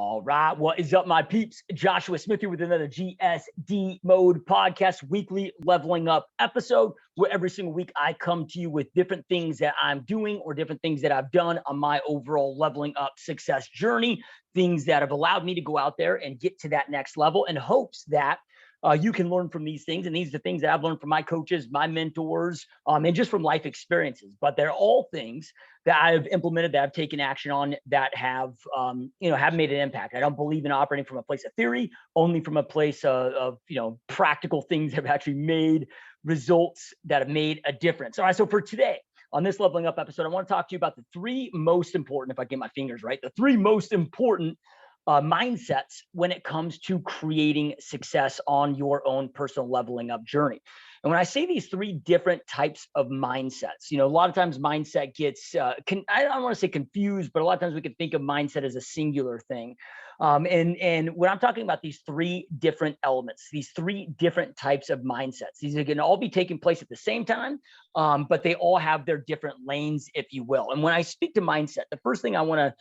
All right. What is up, my peeps? Joshua Smith here with another GSD Mode Podcast, weekly leveling up episode, where every single week I come to you with different things that I'm doing or different things that I've done on my overall leveling up success journey, things that have allowed me to go out there and get to that next level in hopes that you can learn from these things. And these are the things that I've learned from my coaches, my mentors, and just from life experiences. But they're all things that I've implemented, that I've taken action on, that have, have made an impact. I don't believe in operating from a place of theory, only from a place of practical things that have actually made results that have made a difference. All right. So for today, on this leveling up episode, I want to talk to you about the three most important, if I get my fingers right, the three most important mindsets when it comes to creating success on your own personal leveling up journey. And when I say these three different types of mindsets, a lot of times mindset gets, I don't want to say confused, but a lot of times we can think of mindset as a singular thing. And when I'm talking about these three different elements, these three different types of mindsets, these are going to all be taking place at the same time, but they all have their different lanes, if you will. And when I speak to mindset, the first thing I want to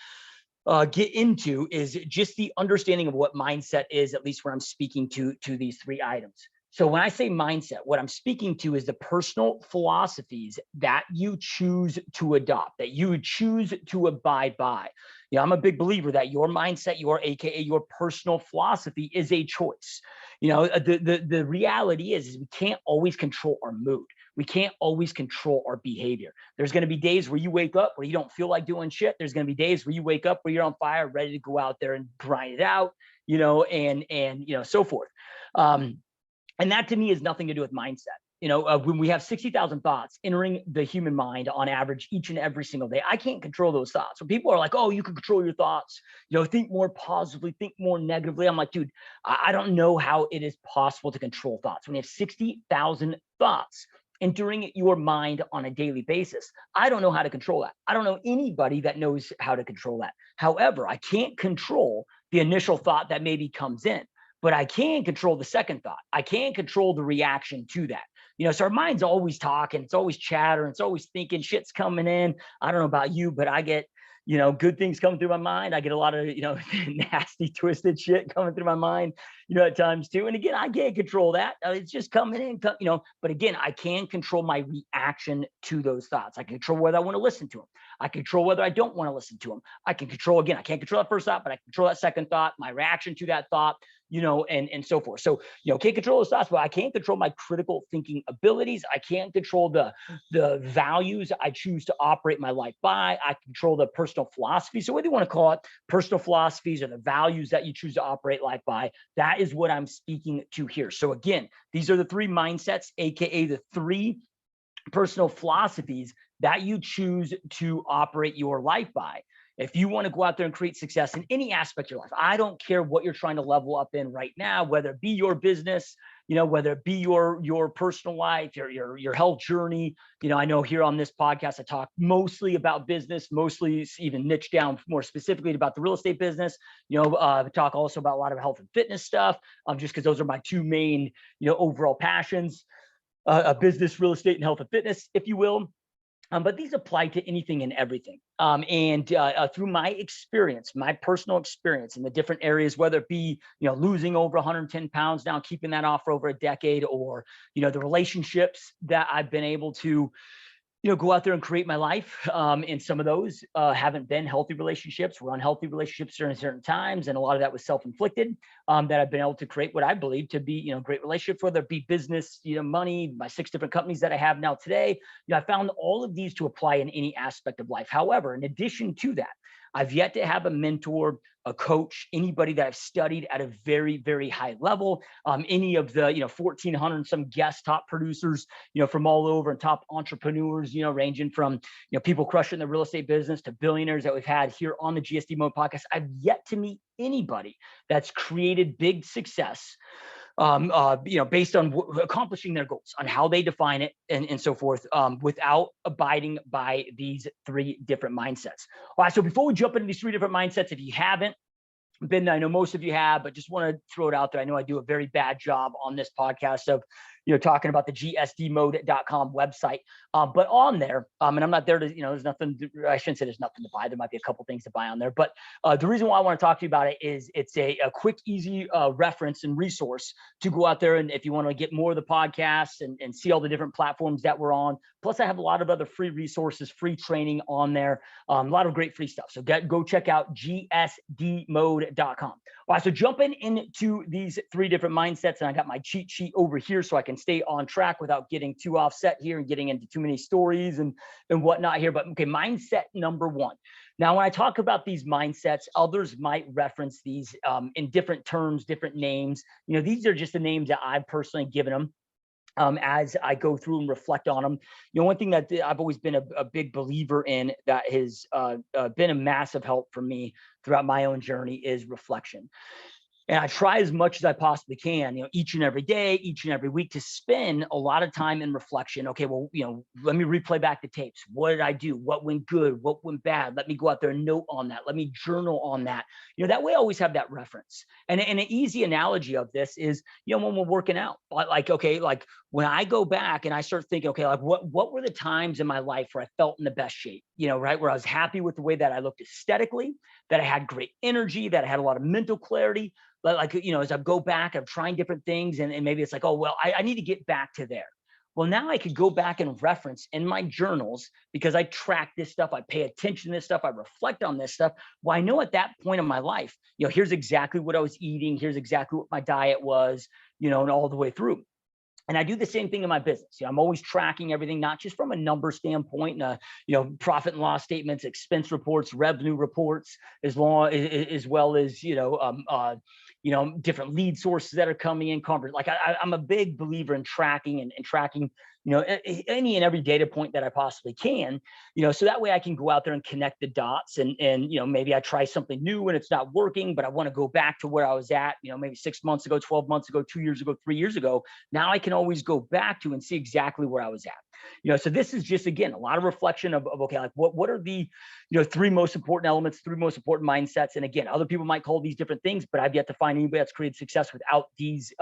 get into is just the understanding of what mindset is, at least when I'm speaking to these three items. So when I say mindset, what I'm speaking to is the personal philosophies that you choose to adopt, that you choose to abide by. I'm a big believer that your mindset, AKA your personal philosophy, is a choice. The reality is we can't always control our mood. We can't always control our behavior. There's going to be days where you wake up where you don't feel like doing shit. There's going to be days where you wake up where you're on fire, ready to go out there and grind it out, and so forth. And that to me has nothing to do with mindset. When we have 60,000 thoughts entering the human mind on average each and every single day, I can't control those thoughts. When people are like, oh, you can control your thoughts, think more positively, think more negatively. I'm like, dude, I don't know how it is possible to control thoughts. When you have 60,000 thoughts entering your mind on a daily basis, I don't know how to control that. I don't know anybody that knows how to control that. However, I can't control the initial thought that maybe comes in, but I can control the second thought. I can control the reaction to that. So our mind's always talking, it's always chattering, it's always thinking, shit's coming in. I don't know about you, but I get, good things coming through my mind. I get a lot of, nasty, twisted shit coming through my mind, at times too. And again, I can't control that. It's just coming in, but again, I can control my reaction to those thoughts. I can control whether I want to listen to them. I control whether I don't want to listen to them. I can control, again, I can't control that first thought, but I control that second thought, my reaction to that thought, and so forth. So, can't control those thoughts, but I can't control my critical thinking abilities. I can't control the values I choose to operate my life by. I control the personal philosophy. So whether you want to call it personal philosophies or the values that you choose to operate life by, that is what I'm speaking to here. So again, these are the three mindsets, AKA the three personal philosophies that you choose to operate your life by. If you want to go out there and create success in any aspect of your life, I don't care what you're trying to level up in right now, whether it be your business, whether it be your personal life, your health journey. I know here on this podcast, I talk mostly about business, mostly even niche down more specifically about the real estate business. I talk also about a lot of health and fitness stuff, just because those are my two main, overall passions, business, real estate, and health and fitness, if you will. But these apply to anything and everything. And through my experience, my personal experience in the different areas, whether it be, losing over 110 pounds now, keeping that off for over a decade, or, the relationships that I've been able to, go out there and create my life. And some of those haven't been healthy relationships, were unhealthy relationships during certain times. And a lot of that was self-inflicted, that I've been able to create what I believe to be, great relationships, whether it be business, money, my 6 different companies that I have now today. I found all of these to apply in any aspect of life. However, in addition to that, I've yet to have a mentor, a coach, anybody that I've studied at a very, very high level. Any of the, 1,400 some guest top producers, from all over, and top entrepreneurs, ranging from, people crushing the real estate business to billionaires that we've had here on the GSD Mode Podcast. I've yet to meet anybody that's created big success, based on accomplishing their goals, on how they define it, and so forth, without abiding by these three different mindsets. All right, so before we jump into these three different mindsets, if you haven't been, I know most of you have, but just want to throw it out there. I know I do a very bad job on this podcast of, talking about the GSDmode.com website. But on there, and I'm not there to, there's nothing, I shouldn't say there's nothing to buy. There might be a couple things to buy on there. But the reason why I want to talk to you about it is it's a quick, easy reference and resource to go out there. And if you want to get more of the podcasts and see all the different platforms that we're on, plus I have a lot of other free resources, free training on there, a lot of great free stuff. So go check out GSDmode.com. All right, so jumping into these 3 different mindsets, and I got my cheat sheet over here so I can stay on track without getting too offset here and getting into too many stories and whatnot here. But okay, mindset number 1. Now, when I talk about these mindsets, others might reference these in different terms, different names. These are just the names that I've personally given them. As I go through and reflect on them. One thing that I've always been a big believer in that has been a massive help for me throughout my own journey is reflection. And I try as much as I possibly can, each and every day, each and every week, to spend a lot of time in reflection. Okay, well, let me replay back the tapes. What did I do? What went good? What went bad? Let me go out there and note on that. Let me journal on that. That way I always have that reference. And an easy analogy of this is, when we're working out, like when I go back and I start thinking, okay, like what were the times in my life where I felt in the best shape, right? Where I was happy with the way that I looked aesthetically, that I had great energy, that I had a lot of mental clarity. But as I go back, I'm trying different things and maybe it's like, oh, well, I need to get back to there. Well, now I could go back and reference in my journals because I track this stuff. I pay attention to this stuff. I reflect on this stuff. Well, I know at that point in my life, here's exactly what I was eating. Here's exactly what my diet was, and all the way through. And I do the same thing in my business. I'm always tracking everything, not just from a number standpoint, profit and loss statements, expense reports, revenue reports, as well as different lead sources that are coming in. Like I'm a big believer in tracking and tracking, any and every data point that I possibly can, so that way I can go out there and connect the dots and maybe I try something new and it's not working, but I want to go back to where I was at, maybe 6 months ago, 12 months ago, 2 years ago, 3 years ago. Now I can always go back to and see exactly where I was at. So this is just, again, a lot of reflection of okay, like what are the, 3 most important elements, 3 most important mindsets. And again, other people might call these different things, but I've yet to find anybody that's created success without these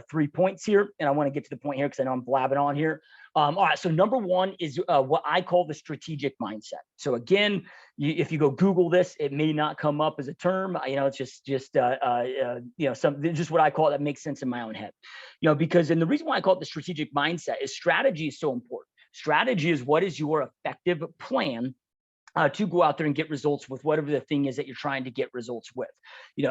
3 points here. And I want to get to the point here because I know I'm blabbing on here. All right, so number 1 is what I call the strategic mindset. So again, if you go Google this, it may not come up as a term. It's just what I call it that makes sense in my own head. Because and the reason why I call it the strategic mindset is strategy is so important. Strategy is what is your effective plan to go out there and get results with whatever the thing is that you're trying to get results with.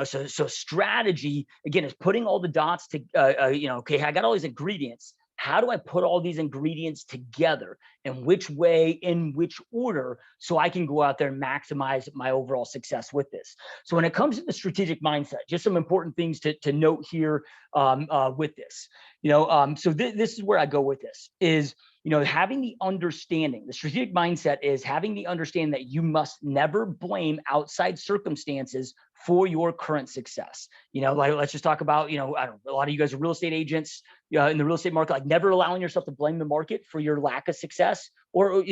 So strategy, again, is putting all the dots to, okay, I got all these ingredients. How do I put all these ingredients together, in which way, in which order, so I can go out there and maximize my overall success with this? So when it comes to the strategic mindset, just some important things to note here with this. So this is where I go with this is, having the understanding, the strategic mindset is having the understanding that you must never blame outside circumstances for your current success. Like let's just talk about, I don't know, a lot of you guys are real estate agents in the real estate market, like never allowing yourself to blame the market for your lack of success. Or,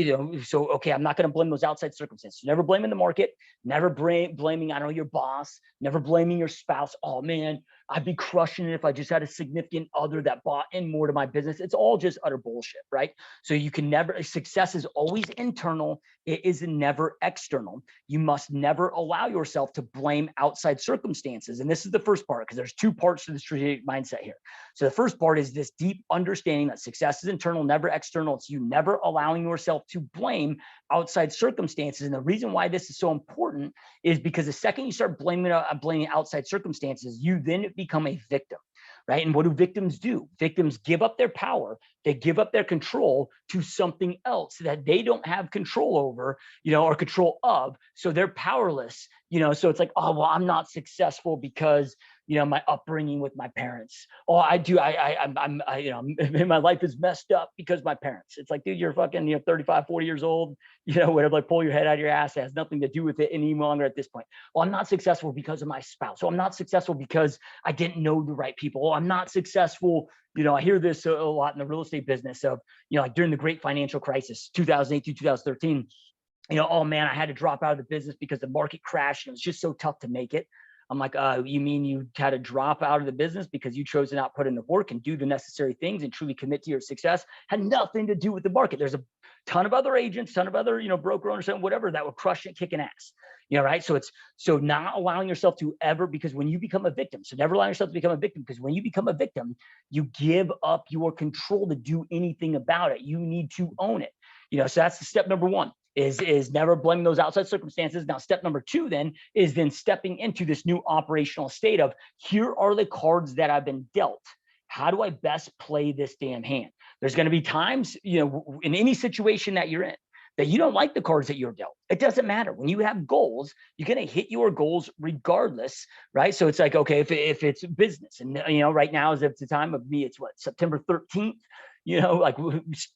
so, okay, I'm not going to blame those outside circumstances. Never blaming the market, never blaming, I don't know, your boss, never blaming your spouse. Oh man, I'd be crushing it if I just had a significant other that bought in more to my business. It's all just utter bullshit, right? So you can never, success is always internal. It is never external. You must never allow yourself to blame outside circumstances. And this is the first part, because there's 2 parts to the strategic mindset here. So the first part is this deep understanding that success is internal, never external. It's you never allowing yourself to blame outside circumstances. And the reason why this is so important is because the second you start blaming outside circumstances, you then become a victim. Right. And what do victims do? Victims give up their power. They give up their control to something else that they don't have control over, or control of. So they're powerless, so it's like, oh, well, I'm not successful because, my upbringing with my parents. Oh, I'm my life is messed up because my parents. It's like, dude, you're fucking, 35, 40 years old, whatever, like pull your head out of your ass. It has nothing to do with it any longer at this point. Well, I'm not successful because of my spouse. So I'm not successful because I didn't know the right people. Oh, I'm not successful. I hear this a lot in the real estate business of, like during the great financial crisis, 2008 to 2013, oh man, I had to drop out of the business because the market crashed and it was just so tough to make it. I'm like, you mean you had to drop out of the business because you chose to not put in the work and do the necessary things and truly commit to your success? Had nothing to do with the market. There's a ton of other agents, ton of other, broker owners, whatever, that were crushing it, kicking ass. Right? So not allowing yourself to ever, because when you become a victim, so never allow yourself to become a victim, because when you become a victim, you give up your control to do anything about it. You need to own it. So that's the step number one, is never blaming those outside circumstances. Now, step number two then is then stepping into this new operational state of, here are the cards that I've been dealt. How do I best play this damn hand? There's going to be times, in any situation that you're in, that you don't like the cards that you're dealt. It doesn't matter. When you have goals, you're going to hit your goals regardless, right? So it's like, okay, if it's business, and right now is at the time of me, it's what, September 13th. Like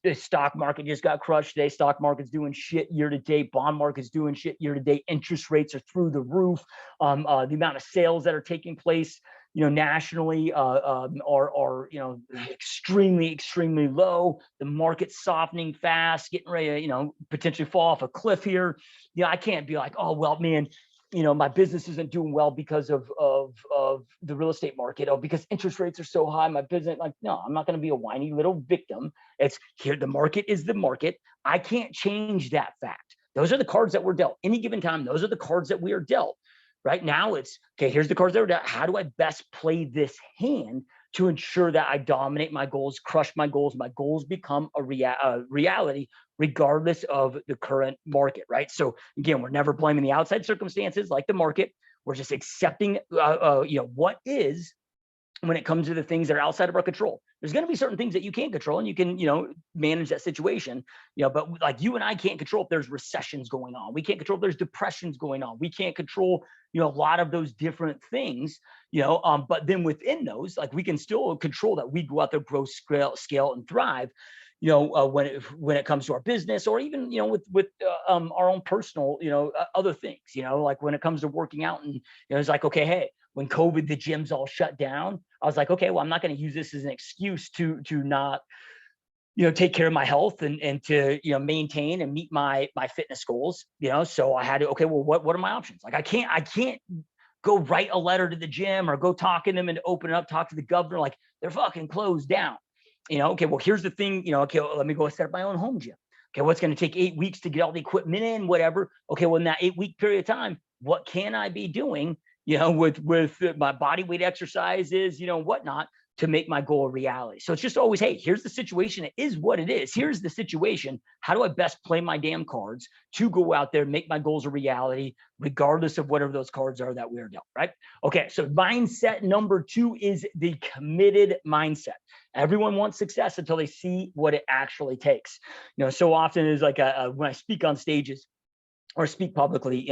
the stock market just got crushed today. Stock market's doing shit year to date. Bond market's doing shit year to date. Interest rates are through the roof. The amount of sales that are taking place, nationally, are extremely, extremely low. The market's softening fast, getting ready to, potentially fall off a cliff here. I can't be like, oh, well, man, my business isn't doing well because of the real estate market, or because interest rates are so high, my business, like, no, I'm not going to be a whiny little victim. It's here. The market is the market. I can't change that fact. Those are the cards that we're dealt. Any given time, those are the cards that we are dealt. Right now, it's, okay, here's the cards that we're dealt. How do I best play this hand to ensure that I dominate my goals, crush my goals become a reality, regardless of the current market, right? So again, we're never blaming the outside circumstances like the market. We're just accepting, what is, when it comes to the things that are outside of our control. There's going to be certain things that you can't control, and you can, manage that situation, but like you and I can't control if there's recessions going on. We can't control if there's depressions going on. We can't control, a lot of those different things, but then within those, like, we can still control that we go out there, grow, scale, and thrive, when it comes to our business, or even, with our own personal, other things, like when it comes to working out, and, it's like, okay, hey, when COVID, the gyms all shut down, I was like, okay, well, I'm not going to use this as an excuse to not, take care of my health and to, maintain and meet my fitness goals, so I had to, okay, well, what are my options? Like, I can't go write a letter to the gym or go talk to them and open it up, talk to the governor, like, they're fucking closed down. Okay, well, here's the thing, okay, well, let me go set up my own home gym. Okay, what's going to take 8 weeks to get all the equipment in, whatever. Okay, well, in that 8-week period of time, what can I be doing, with my body weight exercises, whatnot, to make my goal a reality? So it's just always, hey, here's the situation. It is what it is. Here's the situation. How do I best play my damn cards to go out there, make my goals a reality, regardless of whatever those cards are that we're dealt, right? Okay, so mindset number 2 is the committed mindset. Everyone wants success until they see what it actually takes. So often is like when I speak on stages or speak publicly,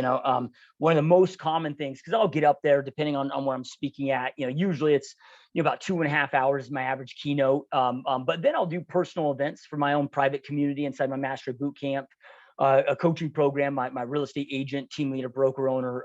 one of the most common things, because I'll get up there depending on where I'm speaking at, usually it's, about 2.5 hours is my average keynote. But then I'll do personal events for my own private community inside my mastery boot camp, a coaching program, my real estate agent, team leader, broker owner,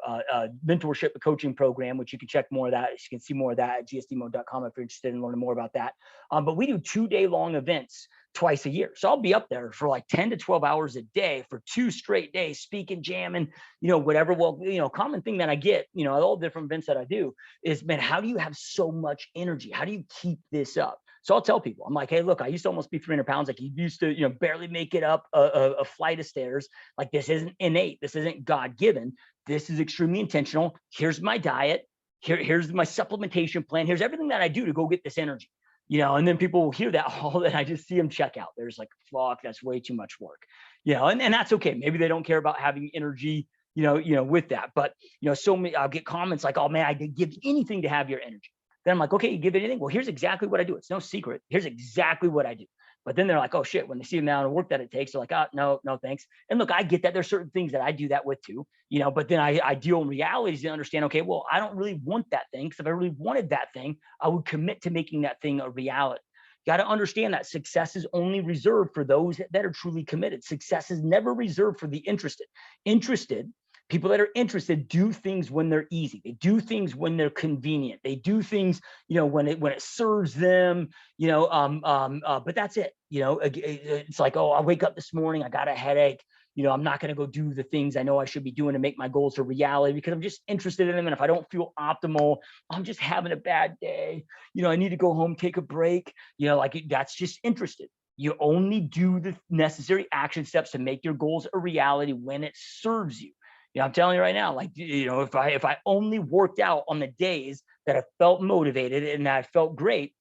mentorship, a coaching program, which you can check more of that. You can see more of that at gsdmode.com if you're interested in learning more about that. But we do 2-day long events twice a year. So I'll be up there for like 10 to 12 hours a day for 2 straight days, speaking, jamming, whatever. Well, common thing that I get, all different events that I do is, man, how do you have so much energy? How do you keep this up? So I'll tell people, I'm like, hey, look, I used to almost be 300 pounds. Like, you used to, barely make it up a flight of stairs. Like, this isn't innate. This isn't God-given. This is extremely intentional. Here's my diet. Here's my supplementation plan. Here's everything that I do to go get this energy. And then people will hear that all, and I just see them check out. There's like, fuck, that's way too much work, and that's okay. Maybe they don't care about having energy, with that. But, so many, I'll get comments like, oh man, I did give anything to have your energy. Then I'm like, okay, you give anything? Well, here's exactly what I do. It's no secret. Here's exactly what I do. But then they're like, oh shit, when they see the amount of work that it takes, they're like, oh, no, thanks. And look, I get that there's certain things that I do that with too, but then I deal in realities and understand, okay, well, I don't really want that thing, because if I really wanted that thing, I would commit to making that thing a reality. Got to understand that success is only reserved for those that are truly committed. Success is never reserved for the interested. People that are interested do things when they're easy. They do things when they're convenient. They do things, when it serves them, but that's it. It's like, oh, I wake up this morning, I got a headache. I'm not going to go do the things I know I should be doing to make my goals a reality because I'm just interested in them. And if I don't feel optimal, I'm just having a bad day. I need to go home, take a break. That's just interested. You only do the necessary action steps to make your goals a reality when it serves you. I'm telling you right now, if I only worked out on the days that I felt motivated and that I felt great,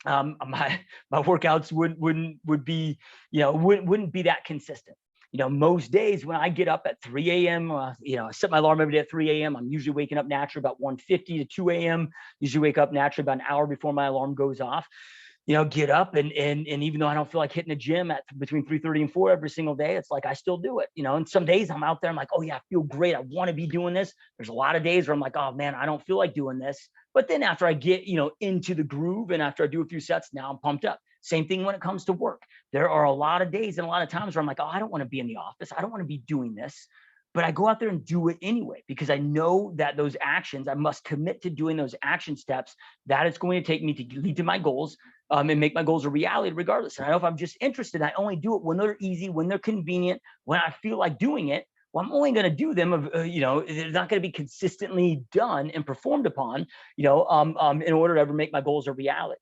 my workouts wouldn't be that consistent. Most days when I get up at 3 a.m., I set my alarm every day at 3 a.m. I'm usually waking up naturally about 1:50 to 2 a.m. Usually wake up naturally about an hour before my alarm goes off. Get up and even though I don't feel like hitting the gym at between 3:30 and 4 every single day, it's like I still do it. And some days I'm out there, I'm like, oh yeah, I feel great. I want to be doing this. There's a lot of days where I'm like, oh man, I don't feel like doing this. But then after I get, into the groove and after I do a few sets, now I'm pumped up. Same thing when it comes to work. There are a lot of days and a lot of times where I'm like, oh, I don't want to be in the office. I don't want to be doing this. But I go out there and do it anyway, because I know that those actions, I must commit to doing those action steps. That it's going to take me to lead to my goals and make my goals a reality regardless. And I know if I'm just interested, I only do it when they're easy, when they're convenient, when I feel like doing it. Well, I'm only going to do them, they're not going to be consistently done and performed upon, in order to ever make my goals a reality.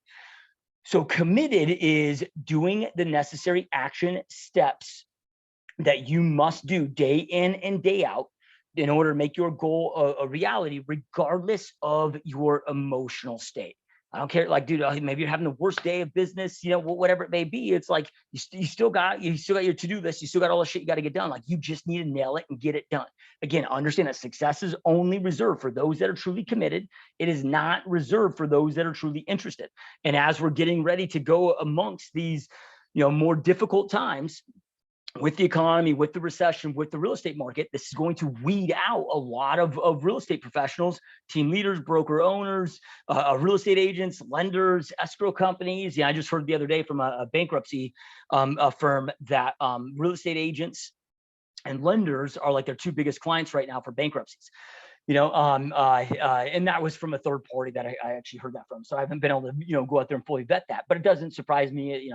So committed is doing the necessary action steps that you must do day in and day out in order to make your goal a reality, regardless of your emotional state. I don't care, like, dude, maybe you're having the worst day of business, whatever it may be. It's like, you still got your to-do list. You still got all the shit you got to get done. Like, you just need to nail it and get it done. Again, understand that success is only reserved for those that are truly committed. It is not reserved for those that are truly interested. And as we're getting ready to go amongst these, more difficult times, with the economy, with the recession, with the real estate market, this is going to weed out a lot of real estate professionals, team leaders, broker owners, real estate agents, lenders, escrow companies. I just heard the other day from a bankruptcy firm that real estate agents and lenders are like their two biggest clients right now for bankruptcies. And that was from a third party that I actually heard that from. So I haven't been able to, go out there and fully vet that, but it doesn't surprise me. It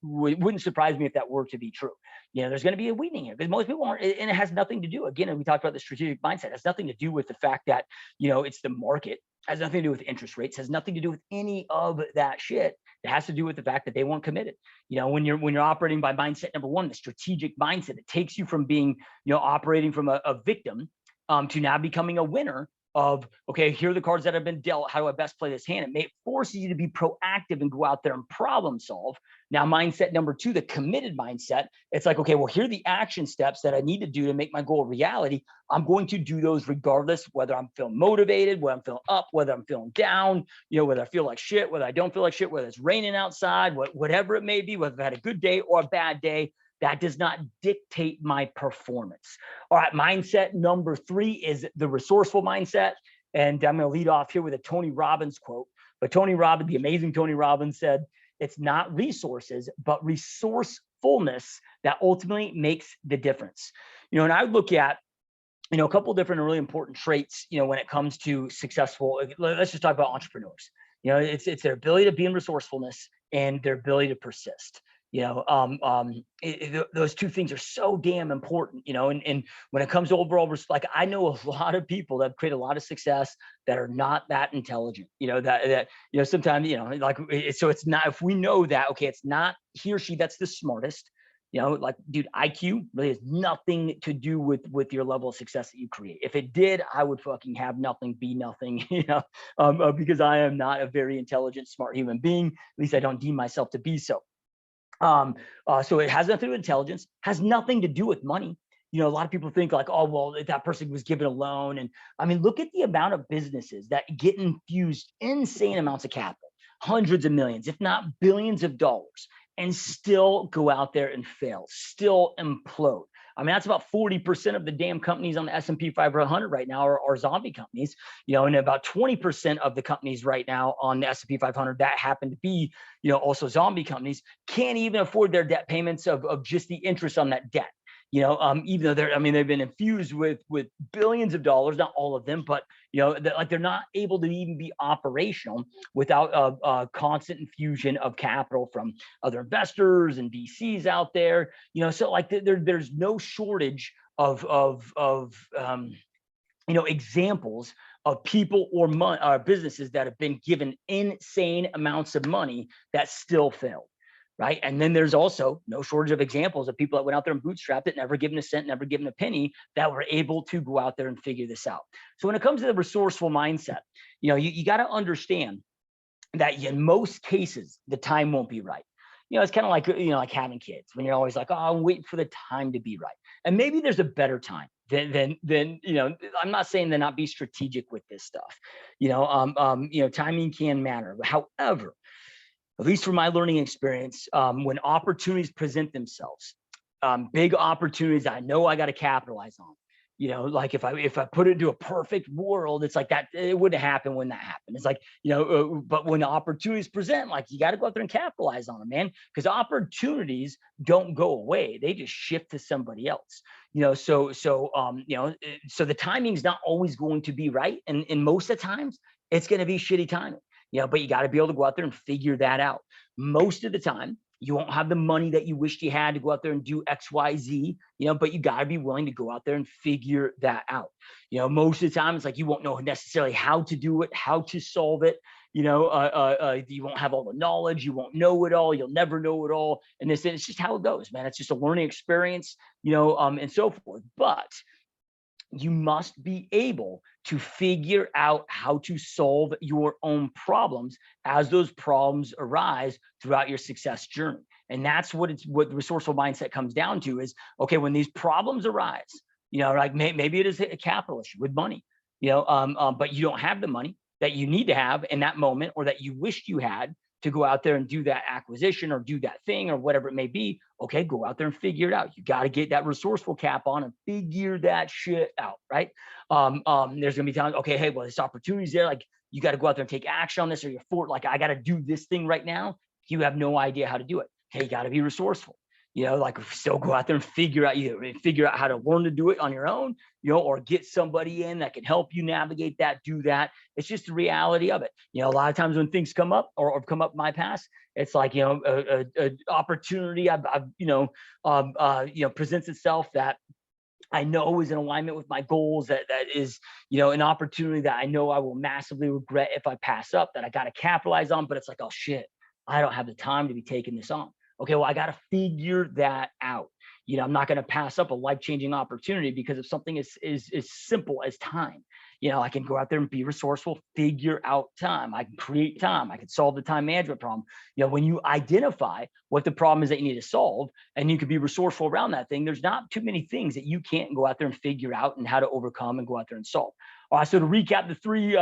wouldn't surprise me if that were to be true. There's going to be a weeding here because most people aren't, and it has nothing to do, again, and we talked about the strategic mindset. It has nothing to do with the fact that, it's the market. It has nothing to do with interest rates. It has nothing to do with any of that shit. It has to do with the fact that they weren't committed. When you're operating by mindset number one, the strategic mindset, it takes you from being, operating from a victim to now becoming a winner of, okay, here are the cards that have been dealt. How do I best play this hand? It forces you to be proactive and go out there and problem solve. Now, mindset number two, the committed mindset, it's like, okay, well, here are the action steps that I need to do to make my goal a reality. I'm going to do those regardless, whether I'm feeling motivated, whether I'm feeling up, whether I'm feeling down, whether I feel like shit, whether I don't feel like shit, whether it's raining outside, whatever it may be, whether I've had a good day or a bad day. That does not dictate my performance. All right, mindset number three is the resourceful mindset. And I'm going to lead off here with a Tony Robbins quote. But Tony Robbins, the amazing Tony Robbins, said, it's not resources, but resourcefulness that ultimately makes the difference. And I look at, a couple of different and really important traits, when it comes to successful, let's just talk about entrepreneurs. It's their ability to be in resourcefulness and their ability to persist. Those two things are so damn important, and when it comes to overall, like, I know a lot of people that have created a lot of success that are not that intelligent, sometimes, so it's not, if we know that, okay, it's not he or she that's the smartest, like, dude, IQ really has nothing to do with your level of success that you create. If it did, I would fucking have nothing, be nothing, because I am not a very intelligent, smart human being. At least I don't deem myself to be so. So it has nothing to do with intelligence, has nothing to do with money. A lot of people think like, oh, well, if that person was given a loan. And I mean, look at the amount of businesses that get infused insane amounts of capital, hundreds of millions, if not billions of dollars, and still go out there and fail, still implode. I mean, that's about 40% of the damn companies on the S&P 500 right now are zombie companies, and about 20% of the companies right now on the S&P 500 that happen to be, also zombie companies can't even afford their debt payments of just the interest on that debt. even though they've been infused with billions of dollars, not all of them, but they're not able to even be operational without a constant infusion of capital from other investors and VCs out there. So like there's no shortage of examples of people or businesses that have been given insane amounts of money that still failed. Right. And then there's also no shortage of examples of people that went out there and bootstrapped it, never given a cent, never given a penny, that were able to go out there and figure this out. So when it comes to the resourceful mindset, you got to understand that in most cases, the time won't be right. It's kind of like, like having kids, when you're always like, oh, I'm waiting for the time to be right. And maybe there's a better time than I'm not saying to not be strategic with this stuff. Timing can matter. However, at least from my learning experience, when opportunities present themselves, big opportunities I know I got to capitalize on. Like if I put it into a perfect world, it's like that, it wouldn't happen when that happened. It's like, but when opportunities present, like you got to go out there and capitalize on them, man, because opportunities don't go away. They just shift to somebody else, so the timing's not always going to be right. And most of the times it's going to be shitty timing. But you got to be able to go out there and figure that out. Most of the time, you won't have the money that you wished you had to go out there and do X, Y, Z, but you got to be willing to go out there and figure that out. Most of the time, it's like you won't know necessarily how to do it, how to solve it. You won't have all the knowledge. You won't know it all. You'll never know it all. And it's just how it goes, man. It's just a learning experience, and so forth. But you must be able to figure out how to solve your own problems as those problems arise throughout your success journey. And that's what the resourceful mindset comes down to is, okay, when these problems arise, like maybe it is a capital issue with money, but you don't have the money that you need to have in that moment, or that you wished you had to go out there and do that acquisition or do that thing or whatever it may be. Okay, go out there and figure it out. You got to get that resourceful cap on and figure that shit out, right? There's gonna be times, okay, hey, well, this opportunity's there. Like you got to go out there and take action on this, or you're like, I got to do this thing right now. You have no idea how to do it. Okay, you got to be resourceful. Like still go out there and figure out how to learn to do it on your own, or get somebody in that can help you navigate that, do that. It's just the reality of it. A lot of times when things come up or come up in my past, it's like, a opportunity presents itself that I know is in alignment with my goals, that is, an opportunity that I know I will massively regret if I pass up, that I got to capitalize on. But it's like, oh shit, I don't have the time to be taking this on. Okay, well, I got to figure that out. I'm not going to pass up a life-changing opportunity because of something as simple as time. I can go out there and be resourceful, figure out time. I can create time. I can solve the time management problem. When you identify what the problem is that you need to solve, and you can be resourceful around that thing, there's not too many things that you can't go out there and figure out and how to overcome and go out there and solve. All right, so to recap the three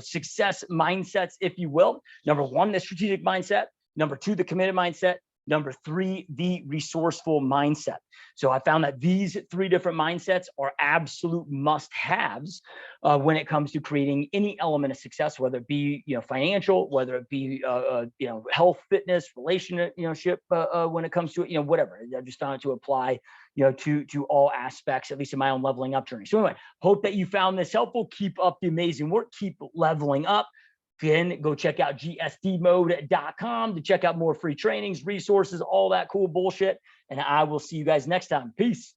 success mindsets, if you will. Number one, the strategic mindset. Number two, the committed mindset. Number three, the resourceful mindset. So I found that these three different mindsets are absolute must-haves when it comes to creating any element of success, whether it be financial, whether it be health, fitness, relationship, when it comes to it, whatever. I just found it to apply to all aspects, at least in my own leveling up journey. So anyway, hope that you found this helpful. Keep up the amazing work. Keep leveling up. Then go check out gsdmode.com to check out more free trainings, resources, all that cool bullshit. And I will see you guys next time. Peace.